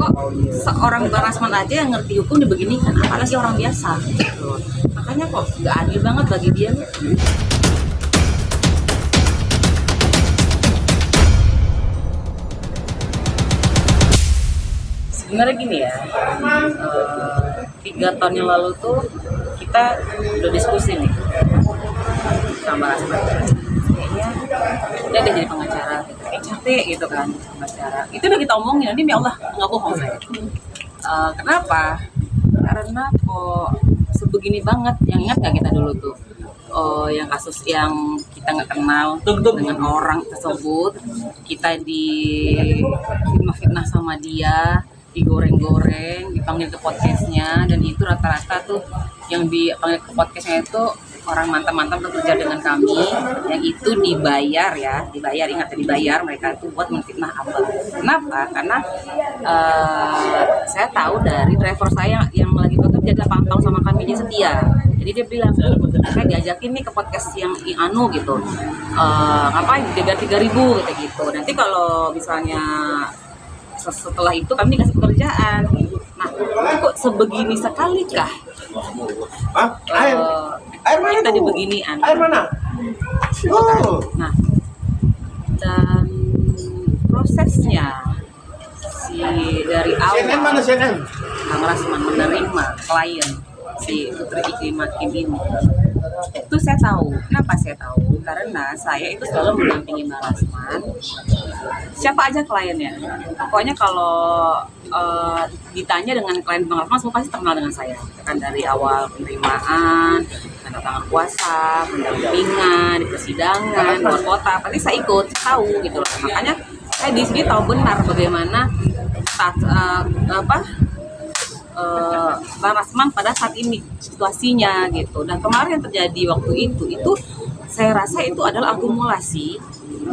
kok seorang Bang Rasman aja yang ngerti hukum dibeginikan, apalagi orang biasa gitu. Makanya kok nggak adil banget bagi dia. Sebenarnya gini ya, 3 tahun yang lalu tuh kita udah diskusi nih sama Rasman. Kayaknya udah deh jadi pengacara, kayak capek gitu kan pengacara. Itu udah kita omongin, nanti ya Allah nggak bohong saya. Kenapa? Karena kok sebegini banget. Yang ingat nggak kita dulu tuh? Yang kasus yang kita nggak kenal dengan orang tersebut, kita fitnah sama dia, digoreng-goreng, dipanggil ke podcastnya, dan itu rata-rata tuh yang dipanggil ke podcastnya itu orang mantan-mantan bekerja dengan kami, yang itu dibayar, ingat ya, dibayar mereka itu buat menfitnah Abah. Kenapa? Karena saya tahu dari driver saya yang lagi bekerja 8 tahun sama kami, dia setia. Jadi dia bilang, saya diajakin nih ke podcast yang anu gitu, ngapain dibayar 3.000 kayak gitu. Nanti kalau misalnya setelah itu kami dikasih pekerjaan. Nah, kok sebegini sekali kah? Air mana kita dibeginian? Air mana? Oh. Nah, dan prosesnya dari awal CNN mana CNN? Bang Rasman menerima klien si Putri Iklimah Kim ini, itu saya tahu. Kenapa saya tahu? Karena saya itu selalu mendampingi Bang Rasman. Siapa aja kliennya, pokoknya kalau ditanya dengan klien Bang Rasman, semua pasti terkenal dengan saya. Kan dari awal penerimaan, tanda tangan kuasa, pendampingan di persidangan, luar kota, pasti saya ikut, tahu gitu loh. Makanya saya di sini tahu benar bagaimana Bang Rasman pada saat ini situasinya gitu. Dan kemarin yang terjadi waktu itu saya rasa itu adalah akumulasi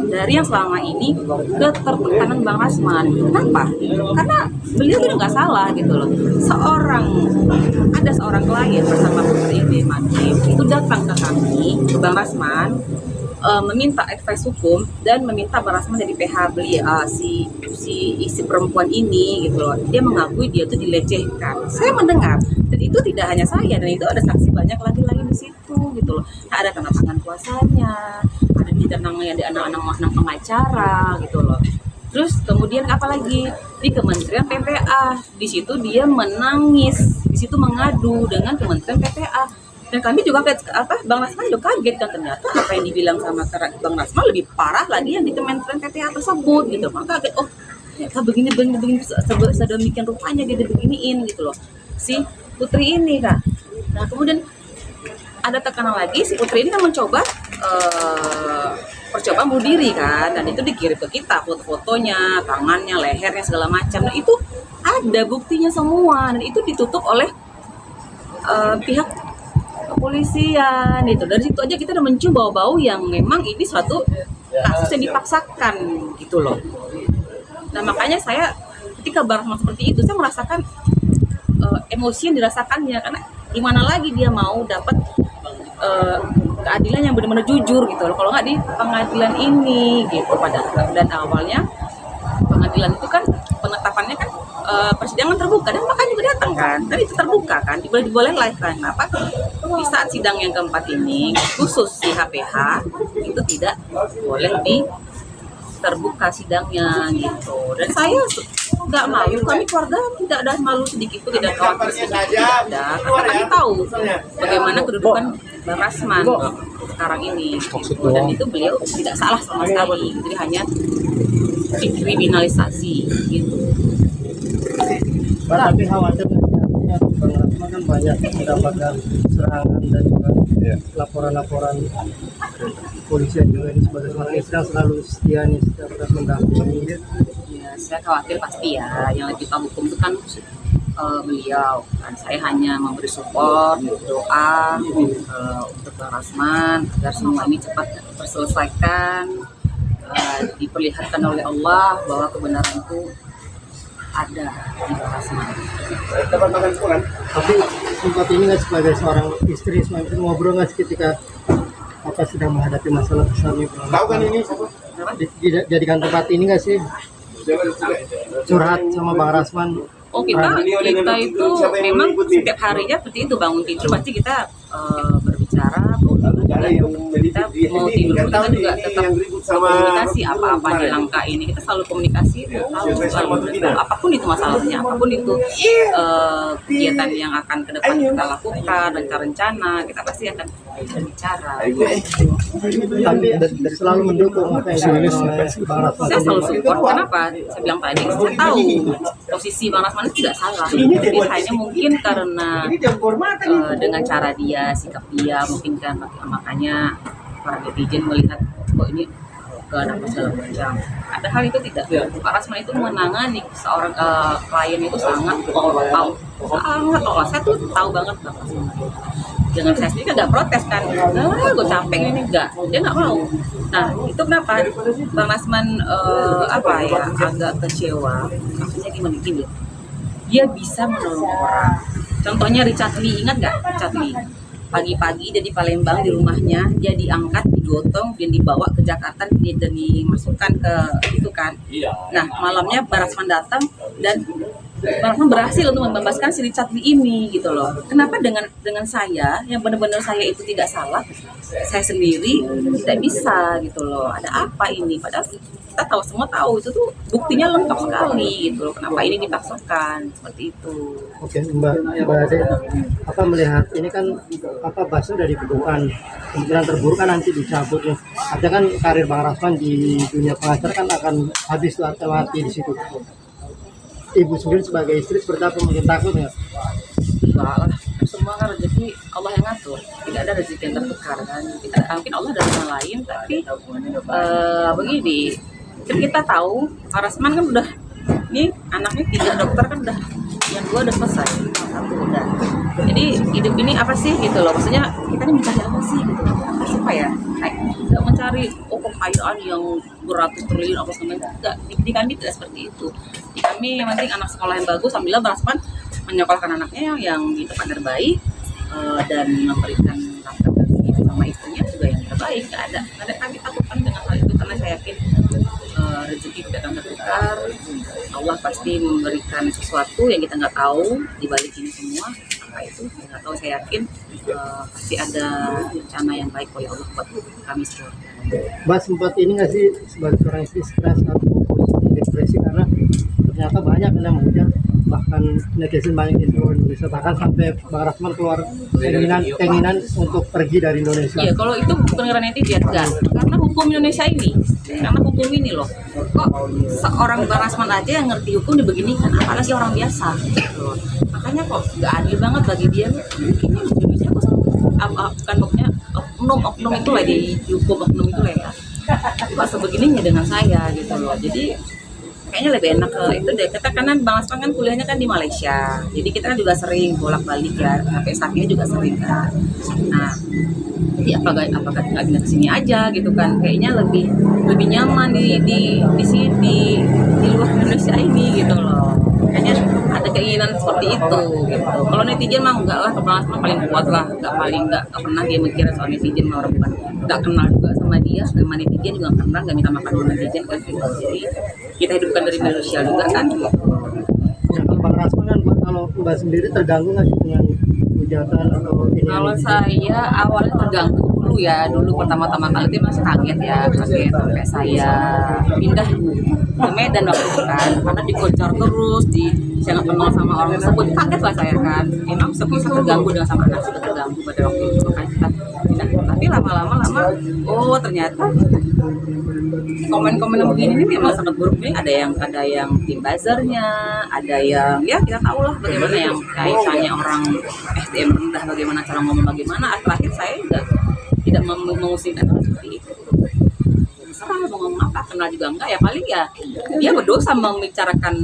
dari yang selama ini ketertekanan Bang Rasman. Kenapa? Karena beliau itu nggak salah gitu loh. Ada seorang klien bersama Putri Iklimah Kim itu datang ke kami, ke Bang Rasman, meminta advice hukum dan meminta Bang Rasman dari PH beliau, si perempuan ini gitu loh. Dia mengakui dia tuh dilecehkan. Saya mendengar, dan itu tidak hanya saya, dan itu ada saksi banyak lagi di situ gitu loh. Nah, ada tanda tangan kuasanya, ada ditandangnya di anak-anak pengacara gitu loh. Terus kemudian apalagi di Kementerian PPA, di situ dia menangis, di situ mengadu dengan Kementerian PPA. Dan kami juga Bang Rasman juga kaget kan, ternyata apa yang dibilang sama Bang Rasman lebih parah lagi yang di Kementerian PPA tersebut gitu. Maka kaget, oh ternyata begini sedemikian rupanya dia beginiin gitu loh si Putri ini kan. Nah kemudian ada tekanan lagi, si Putri ini kan mencoba percobaan bunuh diri kan, dan itu dikirim ke kita foto-fotonya, tangannya, lehernya, segala macam. Nah itu ada buktinya semua, dan itu ditutup oleh pihak kepolisian itu. Dari situ aja kita udah mencium bau-bau yang memang ini suatu kasus yang dipaksakan gitu loh. Nah makanya saya ketika Bang Rasman seperti itu, saya merasakan emosi yang dirasakannya, karena gimana lagi dia mau dapat keadilan yang benar-benar jujur gitu loh, kalau nggak di pengadilan ini gitu. Dan awalnya pengadilan itu kan penetapannya kan persidangan terbuka, dan makanya juga datang kan, dan itu terbuka kan, diboleh live kan. Kenapa di saat sidang yang keempat ini khusus si HPH itu tidak boleh terbuka sidangnya gitu. Dan saya nggak malu, kami keluarga tidak ada malu sedikit pun, tidak khawatir sedikit, tidak ada, karena kami tahu bagaimana kedudukan Bang Rasman sekarang ini gitu. Dan itu beliau tidak salah sama sekali, jadi hanya dikriminalisasi gitu. Tapi khawatir Bang Rasman kan banyak mendapatkan serangan dan juga laporan-laporan polisi juga, ini sebagai seorang istri yang selalu setia nih setiap mendampingi. Ya, saya khawatir pasti ya, yang lebih tahu hukum itu kan beliau kan. Saya hanya memberi support, doa untuk Bang Rasman agar semua ini cepat terselesaikan, diperlihatkan oleh Allah bahwa kebenaran itu ada di Bang Rasman. Tapi sempat ini nggak sebagai seorang istri, ngobrol nggak ketika sedang menghadapi masalah besarnya? Tahu kan ini? Dijadikan tempat ini nggak sih? curhat sama Bang Rasman. Oh kita itu memang setiap harinya seperti itu, bangun tidur pasti kita berbicara, kita mau tidur kita juga tetap komunikasi apa-apa di langkah ini, kita selalu komunikasi, selalu apapun itu masalahnya, apapun itu kegiatan yang akan ke depan kita lakukan, rencana kita pasti akan berbicara. Tapi selalu mendukung apa yang dilakukan Bang Rasman. Saya selalu support. Kenapa? Saya bilang tadi, saya tahu posisi Bang Rasman itu tidak salah. Jadi hanya mungkin karena dengan cara dia, sikap dia, mungkin kan makanya para netizen melihat kok ini ke anak segala macam. Padahal itu tidak. Pak Rasman itu menangani seorang klien itu sangat tahu. Saya tuh tahu banget Bang Rasman. Dengan saya sendiri kan nggak protes kan, gue capek ini enggak, dia nggak mau. Nah itu kenapa Bang Rasman agak kecewa, maksudnya gini, dia bisa menolong orang. Contohnya Richard Lee, ingat nggak Richard Lee? Pagi-pagi dia di Palembang di rumahnya, dia diangkat, digotong, dan dibawa ke Jakarta, dan dimasukkan ke itu kan. Nah malamnya Bang Rasman datang dan Bang Rasman berhasil untuk membebaskan si Richard Lee ini gitu loh. Kenapa dengan saya yang benar-benar saya itu tidak salah, saya sendiri tidak bisa gitu loh. Ada apa ini? Padahal kita semua tahu itu tuh buktinya lengkap sekali gitu loh. Kenapa ini dipaksakan seperti itu? Oke, Mbak Ade, apa melihat ini kan bahasa udah dibekukan, kemungkinan terburuk kan nanti dicabut ya. Ada kan karir Bang Rasman di dunia pengacara kan akan habis tuh atau mati di situ. Ibu sendiri sebagai istri seperti apa, mungkin takut nggak? Enggak lah, semua kan rezeki Allah yang ngatur, tidak ada rezeki yang tertukar kan. Mungkin Allah ada yang lain, tapi begini, kan kita tahu Pak Rasman kan udah, nih anaknya 3 dokter kan udah, yang 2 udah selesai, 1 udah. Jadi hidup ini apa sih gitu loh, maksudnya kita ini mencari apa sih gitu, apa ya? Tidak mencari kekayaan yang beratus triliun apa segala, enggak, di kami tidak seperti itu. Di kami yang penting anak sekolah yang bagus, alhamdulillah Bang Rasman menyekolahkan anaknya yang di tempat terbaik, dan memberikan nafkah bagi sama istrinya juga yang terbaik. Nggak ada kami takutkan dengan hal itu, karena saya yakin rezeki tidak akan tertukar. Allah pasti memberikan sesuatu yang kita nggak tahu di balik ini semua. Apa itu nggak tahu, saya yakin pasti ada rencana yang baik oleh Allah buat kami semua. Mbak sempat ini nggak sih sebagai seorang istri stres atau depresi karena ternyata banyak yang menghujat, bahkan netizen banyak di seluruh Indonesia, bahkan sampai Bang Rasman keluar keinginan untuk pergi dari Indonesia. Iya, kalau itu bukan karena netizen, enggak, karena hukum Indonesia ini, karena hukum ini loh, kok seorang Bang Rasman aja yang ngerti hukum dibeginikan, apalagi orang biasa gitu. Makanya kok nggak adil banget bagi dia. Mungkin Indonesia kok bukan hukumnya oknum itu lah, di hukum oknum itu lah ya, kok sebegininya dengan saya gitu loh. Jadi kayaknya lebih enak ke itu deh. Kita karena Bang Rasman kan kuliahnya kan di Malaysia, jadi kita kan juga sering bolak-balik ya, sampai saatnya juga sering kan. Nah jadi apakah nggak pindah ke sini aja gitu kan, kayaknya lebih nyaman di sini, di luar Indonesia ini gitu loh. Kayaknya ada keinginan seperti itu gitu. Kalau netizen mah enggak lah, Bang Rasman paling kuat lah, nggak pernah dia mikir soal netizen, mah orang bukan nggak kenal juga sama dia, sama netizen juga nggak pernah, nggak minta makan sama netizen kan gitu. Jadi kita hidupkan dari media sosial juga kan. Ya, Bang Rasman kan kalau Mbak sendiri terganggu nggak sih dengan hujatan atau ini? Kalau saya awalnya terganggu dulu pertama-tama kali itu masih kaget sampai saya pindah ke Medan waktu itu kan, karena dikocor terus, saya nggak kenal sama orang tersebut, kaget lah saya kan. Emang bisa terganggu dengan sama anak, sudah terganggu pada waktu itu, makanya kita pindah. Tapi lama-lama ternyata komen-komen begini ini memang sangat buruk nih. Ada yang tim buzzernya, ada yang ya kita tahu lah bagaimana yang kaitannya orang SDM rendah, bagaimana cara ngomong, bagaimana. Terakhir saya juga tidak mengusirkan hal seperti itu. Serah mau ngomong apa, kenal juga enggak ya, paling ya dia berdosa membicarakan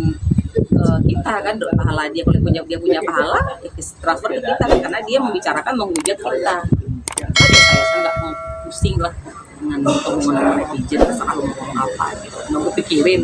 kita kan, pahala dia, kalau dia punya pahala transfer ke kita kan, karena dia membicarakan, menghujat kita. Saya nggak mau pusing lah dengan omongan netizen, terserah mau ngomong apa gitu, nggak mau pikirin.